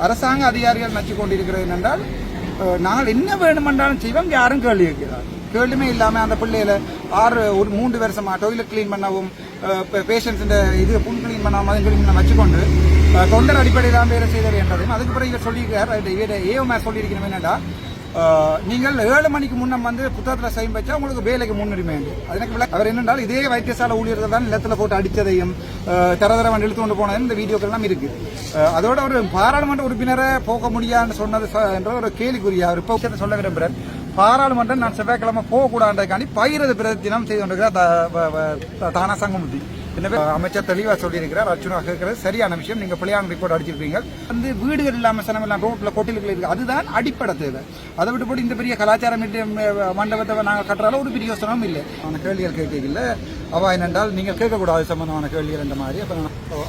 அரசாங்க அதிகாரிகள் நச்சு கொண்டிருக்கிறது என்றால் நாங்கள் என்ன வேணுமென்றாலும் செய்வோம், யாரும் கேள்வி கேட்கிறார். கேள்வியுமே இல்லாமல் அந்த பிள்ளைகளை ஒரு 3 வருஷமாக டொய்லெட் கிளீன் பண்ணவும் பேஷண்ட்ஸ் இது புண் கிளீன் பண்ணாமல் கிளீன் வச்சுக்கொண்டு தொண்டர் அடிப்படையில் தான் வேலை செய்தது என்றதையும் அதுக்கு பிறகு இவர் சொல்லியிருக்கார். ஏஓமே சொல்லியிருக்கணும் என்னடா, நீங்கள் 7 மணிக்கு முன்னம் வந்து புத்தகத்தில் சைன் வச்சா உங்களுக்கு வேலைக்கு முன்னுரிமை. அதுக்கு அவர் என்னென்றால் இதே வைத்தியசாலை ஊழியர்கள் தான் நிலத்தில் போட்டு அடித்ததையும் தரதரவன் இழுத்து கொண்டு போனதும் இந்த வீடியோக்கள் எல்லாம் இருக்கு. அதோட ஒரு பாராளுமன்ற உறுப்பினரை போக முடியாதுன்னு சொன்னது என்ற ஒரு கேள்விக்குரிய அவர் இப்போ சொல்ல விரும்புகிறேன். பாராளுமன்றம் நான் செவ்வாய்க்கிழமை போகக்கூடாதுக்காண்டி பகிரத பிரதினம் செய்து கொண்டிருக்கிறார் தானா சங்கமுத்தி. எனவே அமைச்சர் தெளிவாக சொல்லியிருக்கிறார். அர்ச்சுனா கேட்கறது சரியான விஷயம். நீங்க பிள்ளையான ரிப்போர்ட் அடிச்சிருப்பீங்க. வந்து வீடுகள் இல்லாமல் சனமெல்லாம் ரோட்ல கொட்டில்கள் இருக்கு, அதுதான் அடிப்படை தேவை. அதை விட்டு போட்டு இந்த பெரிய கலாச்சார மண்டபத்தை நாங்கள் கட்டுறாலும் ஒரு பெரிய யோசனமும் இல்லை. அவன கேள்விகள் கேட்கல அவா என்னென்றால் நீங்கள் கேட்கக்கூடாது சம்பந்தமான கேள்விகள் என்ற மாதிரி.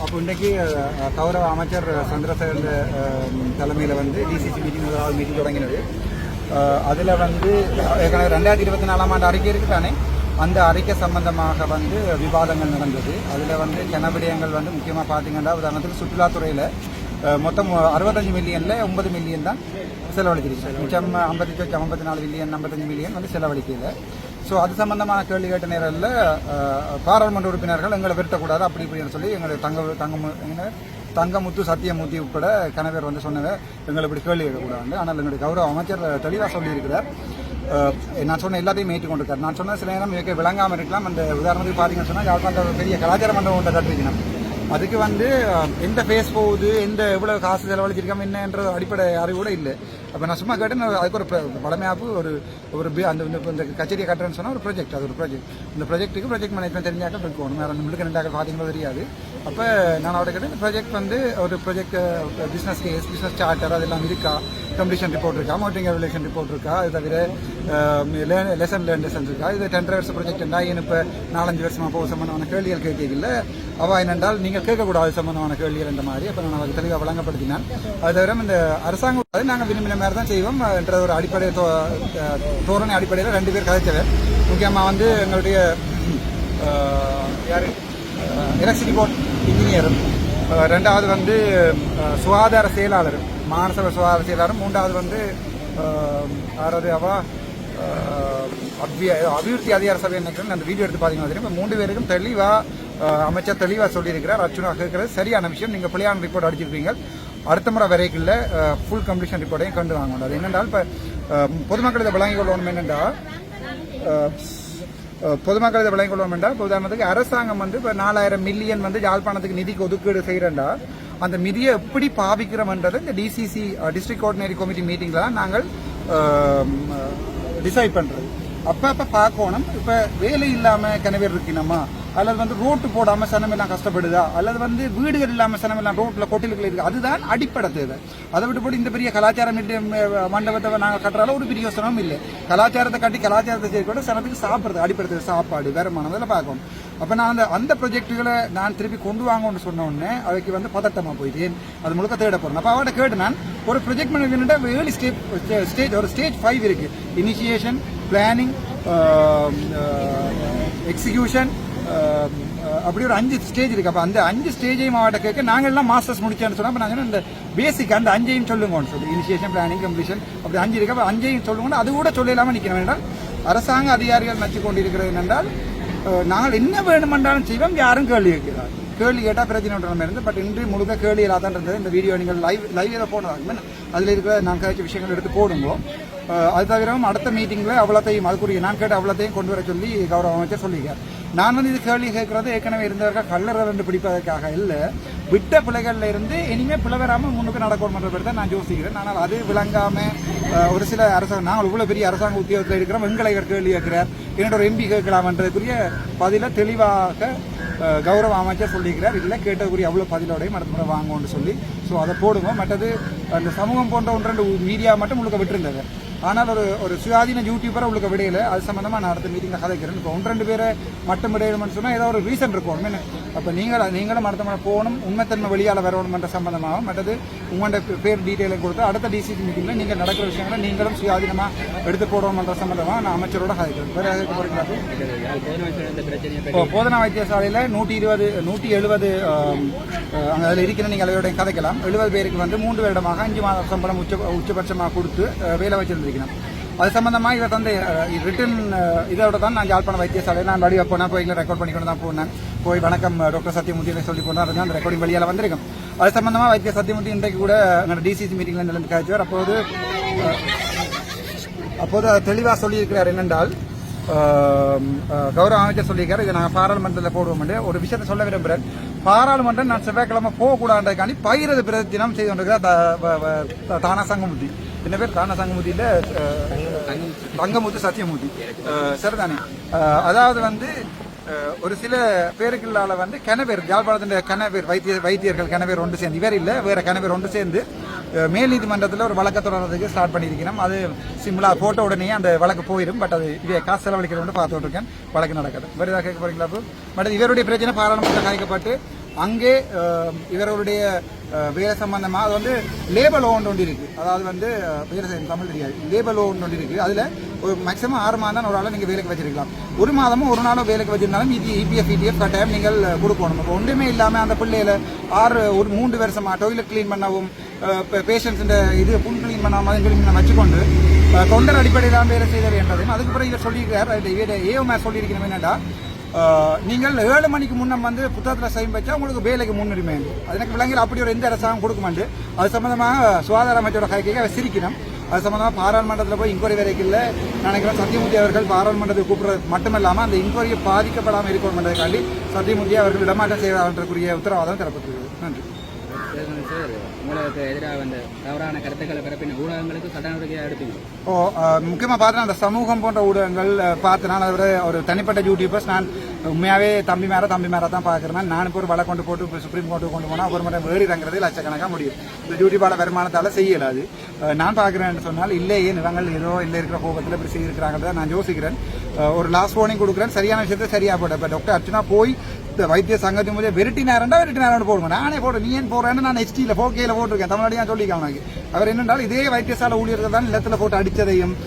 அப்போ இன்றைக்கு கௌரவ அமைச்சர் சந்திரசேகர் தலைமையில் வந்து டிசிசி மீட்டிங் முதலாவது மீட்டிங் தொடங்கினது. அதில் வந்து 2024ஆம் ஆண்டு அறிக்கை இருக்கு தானே, அந்த அறிக்கை சம்பந்தமாக வந்து விவாதங்கள் நடந்தது. அதில் வந்து கனவிடயங்கள் வந்து முக்கியமாக பார்த்தீங்கன்னா உதாரணத்துக்கு சுற்றுலாத்துறையில் மொத்தம் 65 மில்லியனில் 9 மில்லியன் தான் செலவழிச்சிருக்கு. மிச்சம் 54 மில்லியன் 55 மில்லியன் வந்து செலவழிக்கல. ஸோ அது சம்பந்தமான கேள்வி கேட்ட நேரத்தில் பாராளுமன்ற உறுப்பினர்கள் எங்களை விருட்டக்கூடாது அப்படி இப்படின்னு சொல்லி எங்களுடைய தங்கமுத்து சத்தியமூர்த்தி உட்பட கணவர் வந்து சொன்னதை எங்களை இப்படி கேள்வி கேட்கக்கூடாது. ஆனால் எங்களுடைய கௌரவ அமைச்சர் தெளிவாக சொல்லியிருக்கிறார். நான் சொன்ன எல்லாத்தையும் ஏற்றுக்கொண்டிருக்காரு. நான் சொன்ன சில நேரம் மிக விளங்காமல் இருக்கலாம். அந்த உதாரணத்துக்கு பார்த்தீங்கன்னு சொன்னால் யாழ்ப்பாணத்தில் பெரிய கலாச்சார மண்டபம் ஒன்றை கட்டிருக்கணும். அதுக்கு வந்து எந்த ஃபேஸ் போகுது, எந்த எவ்வளோ காசு செலவழிச்சிருக்காம என்னன்ற அடிப்படை அறிவு கூட இல்லை. அப்போ நான் சும்மா கேட்டேன். அதுக்கு ஒரு படமையாப்பு ஒரு அந்த இந்த கச்சேரியை கட்டுறேன்னு சொன்னால் ஒரு ப்ராஜெக்ட், அது ஒரு ப்ராஜெக்ட். இந்த ப்ராஜெக்ட்டுக்கு ப்ராஜெக்ட் மேனேஜ்மெண்ட் தெரிஞ்சாக்க இருக்கணும். வேறு நம்மளுக்கு 2 பார்த்தீங்கன்னா தெரியாது. அப்போ நான் அவர்கிட்ட கேட்டேன், இந்த ப்ராஜெக்ட் வந்து ஒரு project business case, business charter அதெல்லாம் இருக்கா, கம்ப்ளீஷன் ரிப்போர்ட் இருக்கா, மோட்டிங் ரெகுலேஷன் ரிப்போர்ட் இருக்கா, அது தவிர லெசன் லேர்ன் இருக்கா, இது 10 வருஷ ப்ராஜெக்ட் என்றா ஏன் இப்போ 4-5 வருஷமாக போக சம்பந்தமான கேள்விகள் கேட்கல. அவள் என்னென்றால் நீங்கள் கேட்கக்கூடாது சம்பந்தமான கேள்விகள் என்ற மாதிரி அப்போ நான் அவருக்கு தெளிவாக வழங்கப்படுத்தினேன். அது தவிர இந்த அரசாங்கம் நாங்கள் விரும்பின மாதிரி தான் செய்வோம் என்ற ஒரு அடிப்படை தோரணை அடிப்படையில் 2 பேர் கதைச்சவர். முக்கியமாக வந்து எங்களுடைய யார் எலக்ட்ரிசிட்டி போர்ட் இன்ஜினியரும், 2வது வந்து சுகாதார செயலாளரும், மாநசபை சுகாதார செயலாளரும், 3வது வந்து யாராவது அபிவிருத்தி அதிகார சபை நினைக்கிறேன். அந்த வீடியோ எடுத்து பார்த்தீங்கன்னா தெரியும். இப்போ 3 பேருக்கும் தெளிவாக அமைச்சர் தெளிவாக சொல்லியிருக்கிறார். அர்ச்சுனா கேட்கறது சரியான விஷயம். நீங்கள் பிள்ளையான ரிப்போர்ட் அடிச்சிருப்பீங்க. அடுத்த முறை வரைக்கும் ஃபுல் கம்ப்ளீஷன் ரிப்போர்ட்டையும் கண்டு வாங்கணும். அது என்னென்றால் இப்போ பொதுமக்கள் இதை வழங்கிக் கொள்ளணும் என்னென்றால் பொதுமக்கள் இதை வழங்கிக் கொள்ளணும் என்றால் இப்போ உதாரணத்துக்கு அரசாங்கம் வந்து இப்போ 4000 மில்லியன் வந்து யாழ்ப்பாணத்துக்கு நிதிக்கு ஒதுக்கீடு செய்கிறேன்டா அந்த நிதியை எப்படி பாவிக்கிறோம்ன்றது இந்த டிசிசி டிஸ்ட்ரிக்ட் கோஆர்டினேட்டிவ் கமிட்டி மீட்டிங்கில் தான் நாங்கள் டிசைட் பண்ணுறது. அப்போ பார்க்கணும். இப்போ வேலை இல்லாமல் கனவேர் இருக்கணுமா, அல்லது வந்து ரோட்டு போடாமல் சனமெல்லாம் கஷ்டப்படுதா, அல்லது வந்து வீடுகள் இல்லாமல் சனமெல்லாம் ரோட்டில் கொட்டில்கள் இருக்குது, அதுதான் அடிப்படை தேவை. அதை விட்டு போட்டு இந்த பெரிய கலாச்சார மண்டபத்தை நாங்கள் கட்டுறாலும் ஒரு பெரிய யோசனமும் இல்லை. கலாச்சாரத்தை கட்டி கலாச்சாரத்தை செய்யக்கூட சனத்துக்கு சாப்பிட்றது அடிப்படை தேவை, சாப்பாடு வருமானம் அதெல்லாம் பார்க்கணும். அப்போ நான் அந்த ப்ரொஜெக்டுகளை நான் திருப்பி கொண்டு வாங்கன்னு சொன்ன உடனே அதுக்கு வந்து பதட்டமாக போயிட்டு அது முழுக்க தேட போகிறேன். அப்போ அவட கேட்டு நான் ஒரு ப்ரொஜெக்ட் மேனேஜ்மெண்ட்டாக ஏர்லி ஸ்டேஜ் ஒரு ஸ்டேஜ் 5 இருக்குது. இனிஷியேஷன், பிளானிங், எக்ஸிக்யூஷன், அப்படி ஒரு 5 ஸ்டேஜ் இருக்கு. அப்போ அந்த 5 ஸ்டேஜையும் அவட்ட கேட்க நாங்கள் எல்லாம் மாஸ்டர்ஸ் முடிச்சேன்னு சொன்னால் நாங்கள் இந்த பேசிக் அந்த 5ஐயும் சொல்லுங்கன்னு சொல்லி இனிஷியேஷன், பிளானிங், கம்ப்ளீஷன் அப்படி 5 இருக்கு. அப்போ 5ஐயும் சொல்லுங்க. அது கூட சொல்லலாமல் நிற்கணும் என்றால் அரசாங்க அதிகாரிகள் நச்சு கொண்டிருக்கிறது என்னென்றால் நாங்கள் என்ன வேணுமென்றாலும் செய்வோம், யாரும் கேள்வி கேட்கிறார். கேள்வி கேட்டால் பிரச்சனை இருந்து. பட் இன்று முழுக்க கேள்விகளாக தான் இருந்தது. இந்த வீடியோ நீங்கள் லைவில் போனதாங்க அதில் இருக்கிற நான் கழிச்ச விஷயங்கள் எடுத்து போடுங்க. அது தவிரவும் அடுத்த மீட்டிங்கில் அவ்வளோத்தையும் அதுக்குரிய நான் கேட்ட அவ்வளோத்தையும் கொண்டு வர சொல்லி கௌரவ அமைச்சர் சொல்லியிருக்கார். நான் வந்து இது கேள்வி கேட்கறது ஏற்கனவே இருந்தவர்கள் கல்லறை ரெண்டு பிடிப்பதற்காக இல்லை, விட்ட பிள்ளைகள்ல இருந்து இனிமேல் பிள்ளை வராமல் முன்னுக்கு நடக்கணுன்ற பேர் தான் நான் யோசிக்கிறேன். ஆனால் அது விளங்காமல் ஒரு சில அரசாங்கம் நாங்கள் இவ்வளோ பெரிய அரசாங்க உத்தியோகத்தில் இருக்கிறோம், எங்களை கேள்வி கேட்கிறார், என்னோட எம்பி கேட்கலாம்ன்றதுக்குரிய பதில தெளிவாக கௌரவ அமைச்சர் சொல்லியிருக்கிறார். இல்லை கேட்டதுக்குரிய அவ்வளோ பதிலோடையும் அடுத்த முறை வாங்கன்னு சொல்லி. ஸோ அதை போடுவோம். மற்றது அந்த சமூகம் போன்ற 1-2 மீடியா மட்டும் முழுக்க விட்டுருந்தது. ஆனால் ஒரு சுயாதீன யூடியூபரை உங்களுக்கு விடையில அது சம்பந்தமா நான் அடுத்த மீட்டிங்ல கதைக்கிறேன். இப்போ 1-2 பேரை மட்டும் விடையணும்னு சொன்னா ஏதோ ஒரு ரீசன் இருக்கும். அப்ப நீங்களும் அடுத்த முறை போகணும், உண்மைத்தன்மை வெளியால வரணும்ன்ற சம்பந்தமாகவும் மற்றது உங்களோட பேர் டீட்டெயிலை கொடுத்து அடுத்த டிசிசி மீட்டிங்ல நீங்க நடக்கிற விஷயங்களை நீங்களும் சுயாதீனமா எடுத்து போடணும்ன்ற சம்பந்தமா நான் அமைச்சரோட கதைக்கிறேன். வேற போதனா வைத்தியசாலையில 170 அதில் இருக்கிற நீங்கள் அவையோட கதைக்கலாம். 70 பேருக்கு வந்து 3 வருடமாக 5 மாத சம்பளம் உச்சபட்சமாக கொடுத்து வேலை வச்சிருந்திருக்கணும். அது சம்பந்தமா இவர் தந்தை ரிட்டன் இதோட தான் நான் யாழ்ப்பாணம் வைத்தியசாலையில் நான் வடிவ போனேன், போய் ரெக்கார்ட் பண்ணிக்கொண்டு தான் போனேன். போய் வணக்கம் டாக்டர் சத்தியமூர்த்தி சொல்லி போனால் அந்த ரெக்கார்டிங் வழியால் வந்திருக்கும். அது சம்பந்தமா வைத்திய சத்தியமூர்த்தி இன்றைக்கு கூட எங்களோட டிசிசி மீட்டிங்ல நிலந்து காய்ச்சுவார். அப்போது தெளிவாக சொல்லியிருக்கிறார் என்னென்றால், கௌரவ அமைச்சர் சொல்லியிருக்காரு, இதை நாங்கள் பாராளுமன்றத்தில் போடுவோம். ஒரு விஷயத்தை சொல்ல விரும்புகிறேன். பாராளுமன்றம் நான் செவ்வாய்க்கிழமை போகக்கூடாதுக்காண்டி பயிரது பிரதினம் செய்து கொண்டிருக்கிறார் தானா சங்கமுத்தி. என்ன பேர் தானா சங்கமுத்தியில தங்கமுத்து சத்தியமூர்த்தி சரிதானே. அதாவது வந்து ஒரு சில பேருக்குள்ளால வந்து கனவேர் யாழ்ப்பாணத்தின் கனவேர் வைத்தியர்கள் கனவேர் ஒன்று சேர்ந்து, இவர் இல்லை வேற கனவேர் ஒன்று சேர்ந்து மேல் நீதிமன்றத்தில் ஒரு வழக்கு தொடர்றதுக்கு ஸ்டார்ட் பண்ணியிருக்கிறோம். அது சிம்பிளா போட்ட உடனே அந்த வழக்கு போயிடும். பட் அது இதே காசு செலவழிக்கிறோம் பார்த்துட்டு இருக்கேன். வழக்கு நடக்குது. வேறு ஏதாவது கேட்க போறீங்களா? பட் இவருடைய பிரச்சனை பாராளுமன்றத்தில் காய்க்கப்பட்டு அங்கே இவர்களுடைய வேலை சம்பந்தமா அது வந்து லேபர் லோன் ஒன்று இருக்கு. அதாவது வந்து வேலை தமிழ் தெரியாது, லேபர் லோன் ஒன்று இருக்கு. அதுல ஒரு மேக்ஸிமம் 6 மாதம் தான் ஒரு ஆளை நீங்க வேலைக்கு வச்சிருக்கலாம். ஒரு மாதமும் ஒரு நாளும் வேலைக்கு வச்சிருந்தாலும் இபிஎஃப் இடிஎஃப் கட்டாயம் நீங்கள் கொடுக்கணும். இப்போ ஒன்றுமே இல்லாம அந்த பிள்ளையில 3 வருஷமா டொய்லெட் கிளீன் பண்ணவும், பேஷண்ட்ஸ் இது புண் கிளீன் பண்ணாமல் வச்சுக்கொண்டு தொண்டர் அடிப்படையிலான வேலை செய்தது என்றதையும் அதுக்கு பிறகு இவர் சொல்லியிருக்காரு. ஏஓமே சொல்லியிருக்கணும் என்னடா, நீங்கள் 7 மணிக்கு முன்னம் வந்து புத்தகத்தில் சைன் வச்சா உங்களுக்கு வேலைக்கு முன்னுரிமை. அது எனக்கு விளங்கல. அப்படி ஒரு எந்த அரசாங்கம் கொடுக்குமாண்டு அது சம்பந்தமாக சுகாதார அமைச்சரோட கைக்கு சிரிக்கணும். அது சம்பந்தமாக பாராளுமன்றத்தில் போய் இன்கொயரி வரைக்கும் இல்லை நினைக்கிறேன். சத்தியமூர்த்தி அவர்கள் பாராளுமன்றத்தை கூப்பிடுறது மட்டுமல்லாமல் அந்த இன்கொயரியை பாதிக்கப்படாமல் இருக்கணுன்றதுக்காண்டி சத்தியமூர்த்தி அவர்கள் இடமாற்றம் செய்வதற்குரிய உத்தரவாதம் தரப்பட்டிருக்கிறது. நன்றி. உங்களுக்கு எதிராக வந்த தவறான கருத்துக்களை பரப்பின ஊடகங்களுக்கு சட்ட நடவடிக்கை எடுப்பீங்க? முக்கியமாக பார்த்தா அந்த சமூகம் போன்ற ஊடகங்கள் பார்த்து அதை விட ஒரு தனிப்பட்ட யூடியூபர்ஸ் நான் உண்மையாவே தம்பி மேல தான் பார்க்குறேன். நான் இப்போ ஒரு வழக்கு கொண்டு போட்டு சுப்ரீம் கோர்ட்டுக்கு கொண்டு போனால் ஒரு முறை வேறு இறங்குறது லட்சக்கணக்காக முடியும். இந்த யூடியூபால வருமானத்தால் செய்யலாது. நான் பார்க்குறேன்னு சொன்னால் இல்லையே நிலங்கள் ஏதோ இல்லை இருக்கிற கோபத்தில் இப்படி செய்திருக்கிறாங்க நான் யோசிக்கிறேன். ஒரு லாஸ்ட் வார்னிங் கொடுக்குறேன். சரியான விஷயத்தை சரியா போட்டேன். இப்போ டாக்டர் அர்ச்சனா போய் வைத்திய சங்கத்தின் போது வெரிட்டினாரண்டா போடுவேன். நானே போடுறேன். நீ ஏன் போடுறேன்னு நான் HT-ல 4K-ல போட்டிருக்கேன். தமிழ்நாடு நான் சொல்லியிருக்கேன் அவனுக்கு. அவர் என்னென்றால் இதே வைத்தியசாலை ஊழியர்கள் தான் நிலத்தில் போட்டு அடித்ததையும்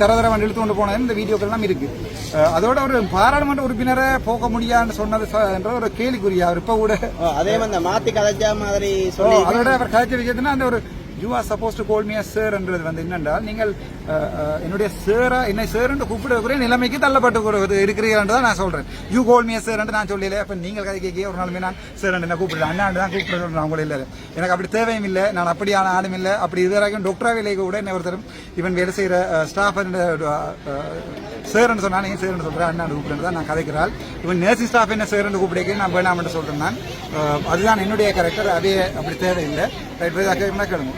தரதரவன் இழுத்து கொண்டு போனதையும் இந்த வீடியோக்கள் எல்லாம் இருக்கு. அதோட ஒரு பாராளுமன்ற உறுப்பினரை போக முடியாதுன்னு சொன்னது என்ற ஒரு கேள்விக்குரிய அவர் இப்ப கூட அதே மாத்தி கதைச்ச மாதிரி அதோட அவர் கதைச்ச விஷயத்தினா அந்த ஒரு you are suppose to goal me sir என்றது வந்து என்னென்றால் நீங்கள் என்னுடைய சேரா என்னை சேர் என்று கூப்பிடக்கூடிய நிலைமைக்கு தள்ளப்பட்டு இருக்கிறீர்கள் தான் நான் சொல்றேன். யூ கோல் மீ சார் என்று நான் சொல்லல. அப்ப நீங்கள் கதை கேட்க ஒரு நாளுமே நான் சேர் என்ன கூப்பிடுறேன் அண்ணாண்டு தான் கூப்பிடுறேன். அவங்கள இல்லை, எனக்கு அப்படி தேவையும் இல்லை. நான் அப்படியான ஆளும் இல்லை. அப்படி இதுவரைக்கும் டாக்டரா வேலைக்கு கூட என்ன ஒருத்தரும் இவன் வேலை செய்யற ஸ்டாஃப் சேரன்னு சொன்னா நீங்க சேரன்னு சொல்றேன் அண்ணாண்டு கூப்பிடுறது தான் நான் கதைக்கிறாள். இவன் நர்சிங் ஸ்டாஃப் என்ன சேரன்னு கூப்பிடுக்க நான் வேணாம் என்று சொல்றேன். நான் அதுதான் என்னுடைய கேரக்டர். அதே அப்படி தேவையில்லை. கேளுங்க.